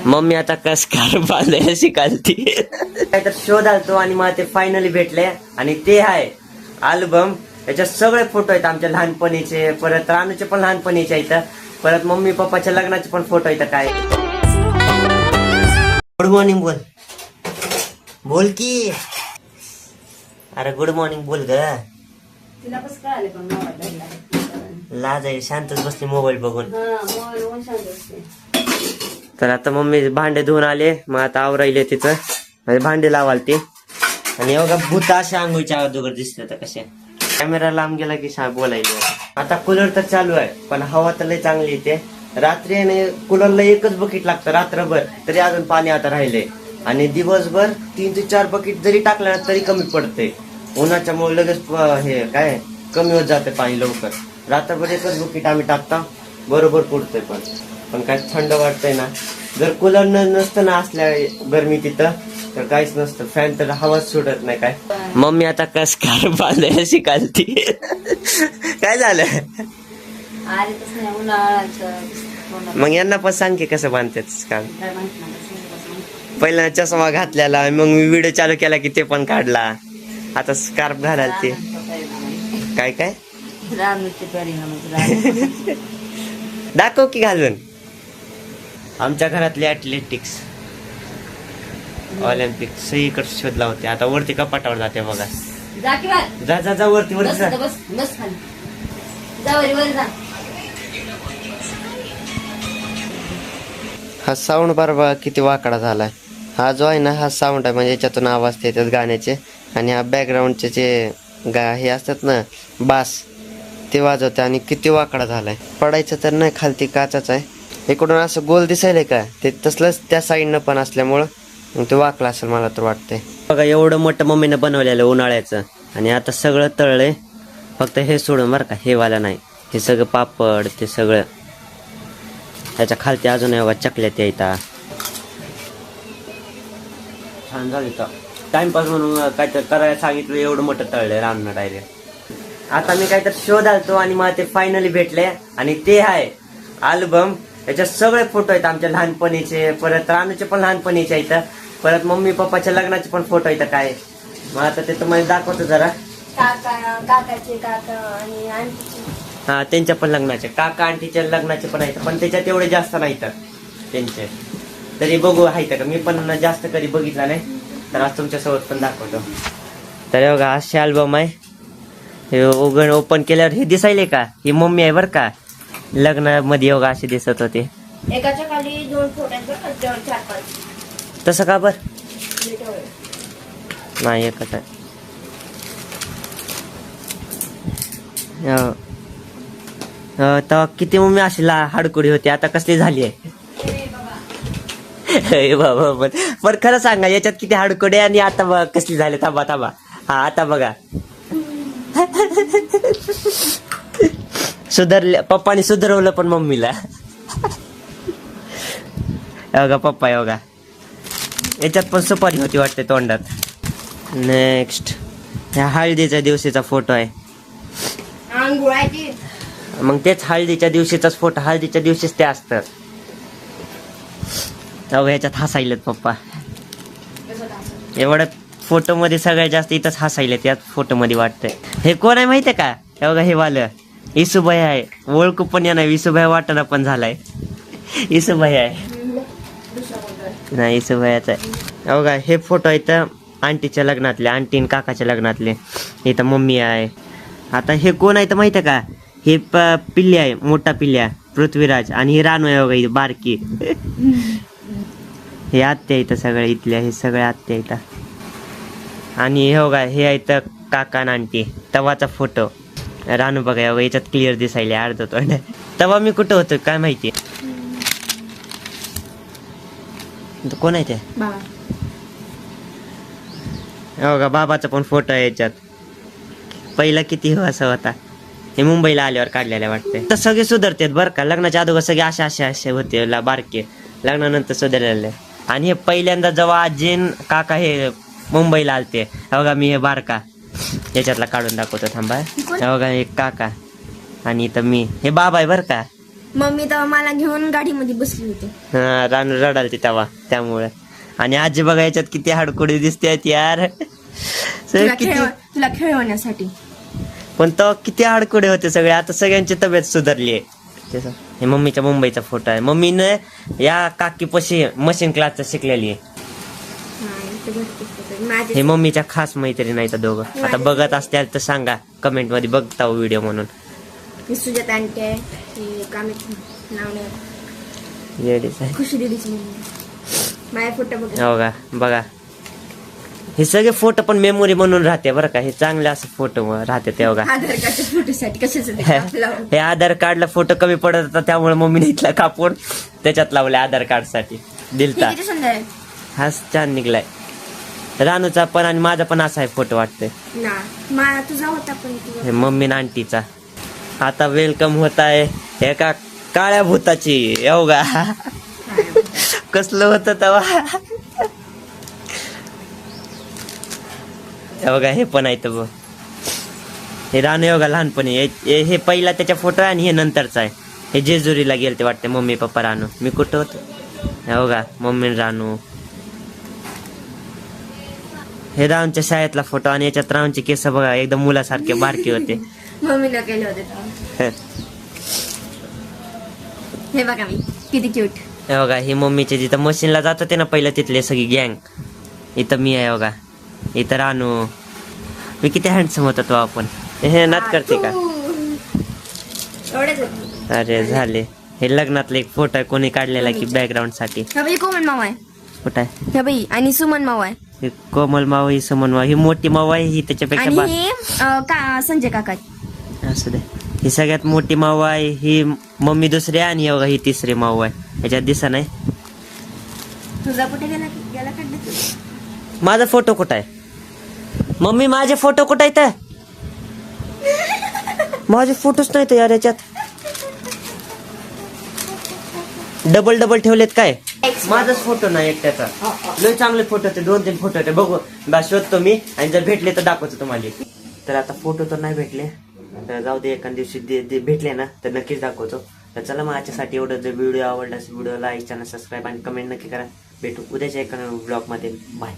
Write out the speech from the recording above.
Mummy आता कस car बांधायला शिकालती काय तर शोध आलतो आणि मला ते फायनली भेटले आणि ते आहे अल्बम. त्याच्यात सगळे फोटो आहेत आमच्या लहानपणीचे, परत रानूचे पण लहानपणीचे आहेत, परत मम्मी पप्पाच्या लग्नाचे पण फोटो आहेत. काय गुड मॉर्निंग बोल, बोल की. अरे गुड मॉर्निंग बोल ग. लाज आहे, शांतच बसली मोबाईल बघून. तर आता मम्मी भांडे धुवून आले, मग आता आवरायले तिचं म्हणजे भांडे लावाल ते. आणि एवढा भूत अशा आंघोळीच्या अगोदर दिसते तर कशा. कॅमेरा लांब गेला की बोलायला. आता कूलर तर चालू आहे पण हवा तर लय चांगली येते. रात्री कूलरला एकच बकेट लागतं रात्रभर, तरी अजून पाणी आता राहिले. आणि दिवसभर 3 ते 4 बकेट जरी टाकलं ना तरी कमी पडते. उन्हाच्या मुळे लगेच हे काय कमी होत जाते पाणी लवकर. रात्रभर एकच बकेट आम्ही टाकता, बरोबर पुरतंय. पण काय थंड वाटतंय ना. जर कूलर नसतं ना असल्या गरमी तिथं तर काहीच नसतं. फॅन तर हवाच सुटत नाही. काय मम्मी आता कस कार बांधायला शिकालती काय झालं. मग यांना पण सांग की कसं बांधतेस काम. पहिला चष्मा घातलेला, मग मी व्हिडिओ चालू केला की ते पण काढला. आता स्कार्फ घालाल ते काय काय दाखव की घालून. आमच्या घरातले ॲथलेटिक्स ऑलिम्पिक सगळीकडे शोधला होते. आता वरती कपाटावर जाते बघा. जा जा जा वरती वरती जा. हा साऊंड बरोबर किती वाकडा झालाय. हा जो आहे ना हा साऊंड आहे, म्हणजे याच्यातून आवाज येतात गाण्याचे. आणि हा बॅकग्राऊंडचे जे हे असतात ना बास ते वाजवते. आणि किती वाकडा झालाय. पडायचं तर नाही, खालती काचाच आहे. इकडून असं गोल दिसायलंय का ते तसलंच त्या साईडनं पण असल्यामुळं मग ते वाकलं असेल मला तर वाटतंय. बघा एवढं मोठं मम्मीनं बनवलेलं उन्हाळ्याचं. आणि आता सगळं तळलंय, फक्त हे सोडून बरं का, हे वाला नाही. हे सगळं पापड ते सगळं. त्याच्या खालती अजून एवढा चकल्यात यायता. छान झाली तर टाइमपास म्हणून काहीतरी करायला सांगितलं, एवढं मोठं तळलंय रामनं डायरेक्ट. आता मी काहीतरी शोध आलतो आणि मला ते फायनली भेटले आणि ते आहे अल्बम. त्याच्यात सगळे फोटो आहेत आमच्या लहानपणीचे, परत रानूचे पण लहानपणीचे आहेत, परत मम्मी पप्पाच्या लग्नाचे पण फोटो आहेत. काय मग आता ते तुम्हाला दाखवतो जरा. काकाचे काका आणि हा त्यांच्या पण लग्नाचे, काका आंटीच्या लग्नाचे पण आहेत, पण त्याच्यात एवढे जास्त नाहीत त्यांचे. तरी बघू आहेत का, मी पण जास्त कधी बघितला नाही, तर आज तुमच्यासोबत पण दाखवतो. तर बघा असे अल्बम आहे. हे ओपन केल्यावर हे दिसायले का, ही मम्मी आहे बरं का. लग्नामध्ये योगा असे दिसत होते. एकाच्या खाली 2 फोटो 4-5. तसं का बर नाही, एकच आहे. तेव्हा किती मम्मी अशी हाडकुडी होती, आता कसली झाली आहे बाबा. पण खरं सांगा याच्यात किती हाडकुडे आणि आता कसली झाली. थांबा थांबा, हा आता बघा सुधारले. पप्पानी सुधारवलं पण मम्मीला. बघा पप्पा बघा, याच्यात पण सुपारी होती वाटते तोंडात. नेक्स्ट ह्या हळदीच्या दिवशीचा फोटो आहे. मग तेच हळदीच्या दिवशीचाच फोटो, हळदीच्या दिवशीच ते असतात. ह्याच्यात हसायलेत पप्पा. एवढ्या फोटो मध्ये सगळ्यात जास्त इथंच हसायलेत याच फोटो मध्ये वाटतंय. हे कोण आहे माहितीये का, हे बघा हे वालं इसुबाई आहे. ओळखू पण या नाही, इसुबाई वाटणं पण झालाय. इसुबाई आहे नाही, इसुबाईचा आहे. बघा हे फोटो इथं आंटीच्या लग्नातले, आंटी आणि काकाच्या लग्नातले. इथं मम्मी आहे. आता हे कोण आहे तर माहितीये का, हे पिल्ल्या आहे, मोठा पिल्ल्या पृथ्वीराज. आणि ही रानू आहे बघा इथं बारकी. हे आत्या इथं सगळ्या इथल्या, हे सगळ्या आत्या इथं. आणि हे बघा हे आहे तर काका आणि आंटी तवाचा फोटो. रानू बघा याच्यात क्लिअर दिसायले अर्ध तोंड. तेव्हा मी कुठं होतो काय माहिती. कोण आहे ते बघा, बाबाचा पण फोटो आहे याच्यात. पहिला किती असा होता. हे मुंबईला आल्यावर काढलेला वाटतंय. तर सगळे सुधारतात बरं का. लग्नाच्या अगोदर सगळे असे होते बारके, लग्नानंतर सुधारलेले. आणि हे पहिल्यांदा जेव्हा आजीन काका हे मुंबईला आलते, बघा मी हे बारका याच्यातला काढून दाखवतो थांबा. बघा एक काका आणि इथं मी, हे बाबा आहे बरं का. मम्मी तर मला घेऊन गाडीमध्ये बसली होती. हा रानू रडालती तेव्हा त्यामुळे. आणि आजी बघा याच्यात किती हाडकुडी दिसते यार. किती तुला खेळवण्यासाठी. पण तो किती हाडकुडे होते सगळे. आता सगळ्यांची तब्येत सुधारली आहे. हे मम्मीच्या मुंबईचा फोटो आहे. मम्मीने या काकीपाशी मशीन क्लासचा शिकलेली आहे. हे मम्मीच्या खास मैत्रीण नाही तर दोघं. आता बघत असतील तर सांगा कमेंट मध्ये बघता व्हिडिओ म्हणून. सुजाता आंटी आहे, ही कामेची नाव नाही, येडीच आहे. खुशी दिदीची मुलगी. माझे फोटो बघा. हो का बघा. हे सगळे फोटो पण मेमोरी म्हणून राहते बरं का. हे चांगले असं फोटो राहते ते बघा. आधार कार्डच्या फोटोसाठी कशाचं हे आधार कार्डला फोटो कमी पडत होता त्यामुळे मम्मीने इथला कापून त्याच्यात लावले आधार कार्ड साठी दिलता. किती सुंदर आहे हाच छान निघलाय. रानूचा पण आणि माझा पण असा आहे फोटो वाटतंय. ना. मला तुझा होता पण तुझा. हे मम्मी आणि आंटीचा. आता वेलकम होत आहे एका काळ्या भूताची. एवढा कसलं होतं तेव्हा. बघा हे पण आहे तर हे रानू योगा लहानपणी. हे पहिला त्याच्या फोटो आहे आणि हे नंतरचा आहे. हे जेजुरीला गेलते वाटते मम्मी पप्पा रानू. मी कुठं होतो हे बघा मम्मी रानू. हे रावणच्या शाळेतला फोटो आणि याच्यात रावणचे केस बघा एकदम मुलासारखे बारके होते. मम्मीला केले होते तेव्हा. हे बघा मी किती क्यूट. हे बघा ही मम्मीचे जिथं मशीनला जात होते ना पहिलं तिथले सगळी गँग. इथं मी आहे बघा. इथं रानू. मी किती हँडसम होतो तो आपण. हे नात करते का. एवढेच होते. अरे झाले. हे लग्नातला एक फोटो आहे कोणी काढलेला की बॅकग्राऊंड साठी. हा बाई कोमल मावा आहे. कुठं आहे हा बाई आणि सुमन मावा आहे. ही कोमल माव ही समन माव. ही मोठी माव आहे ही त्याच्यापेक्षा आणि हे संजय काका. असू दे. ही सगळ्यात मोठी माव आहे. ही मम्मी दुसरी आहे आणि ही तिसरी माव आहे. ह्याच्यात दिसा नाही. तुझा कुठे गेला गेला काढला तू. माझा फोटो कुठं आहे मम्मी. माझे फोटो कुठं आहेत. माझे फोटोच नाही तर यार याच्यात. डबल डबल ठेवलेत काय. माझाच फोटो नाही एकट्याचा. लय चांगले फोटो होते. 2-3 फोटो होते. बघू शोधतो मी आणि जर भेटले तर दाखवतो तुम्हाला. तर आता फोटो तर नाही भेटले. तर जाऊ दे एखाद दिवशी भेटले ना तर नक्कीच दाखवतो. तर चला मग आजच्यासाठी एवढं. जर व्हिडिओ आवडला असेल व्हिडिओ लाईक चॅनल सबस्क्राईब आणि कमेंट नक्की करा. भेटू उद्याच्या एका ब्लॉग मध्ये. बाय.